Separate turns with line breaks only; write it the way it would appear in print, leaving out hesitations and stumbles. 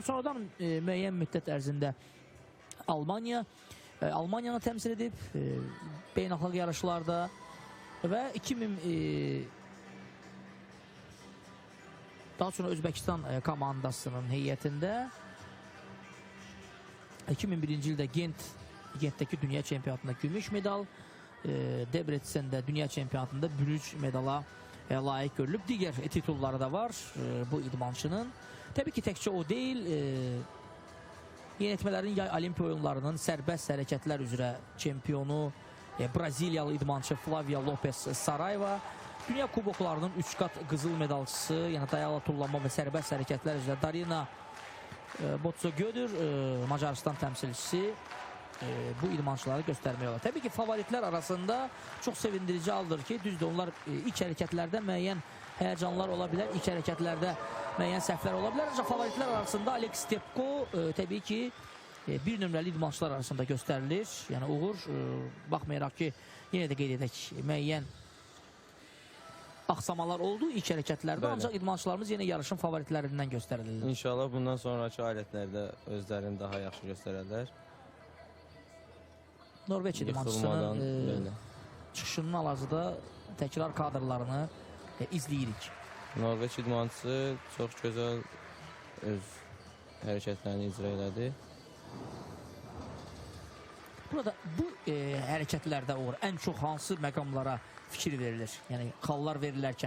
Sonradan müəyyən müddət ərzində Almaniyanı təmsil edib beynəlxalq yarışlarda və daha sonra Özbəkistan komandasının heyətində 2001-ci ildə Gentdəki dünya çempionatında gümüş medal, Debrecəndə dünya çempionatında bürünc medala layiq görülüb. Digər titulları da var bu idmançının. Təbii ki, təkcə o deyil, yeniyetmələrin yay olimpiya oyunlarının sərbəst hərəkətlər üzrə çempionu Braziliyalı idmançı Flavia Lopes Saraiva, dünya kuboklarının 3 qat qızıl medalçısı, yəni dayalı tullanma və sərbəst hərəkətlər üzrə Darina Botsogödür, Macarıstan təmsilçisi bu idmançıları göstərmək olar. Təbii ki, favoritlər arasında çox sevindirici haldır ki, düzdür, onlar ilk hərəkətlərdə müəyyən həyəcanlar ola bilər, ilk hərəkətlərdə müəyyən səhvlər ola bilər. Ancaq favoritlər arasında Alex Stepko təbii ki, bir nömrəli idmançılar arasında göstərilir. Yəni, uğur, baxmayaraq ki, yenə də qeyd edək, müəyyən axsamalar oldu ilk hərəkətlərdə, ancaq idmançılarımız yenə yarışın favoritlərindən göstərilirlər.
İnşallah bundan sonraki alətlərdə özlərini daha yaxşı göstərərlər.
Norveç idmançısının çıxışının hal-hazırda təkrar kadrlarını izləyirik.
Norveç idmançısı çox gözəl öz hərəkətlərini icra elədi.
Burada bu hərəkətlərdə ən çox hansı məqamlara fikir verilir? Yəni, xallar verilərkən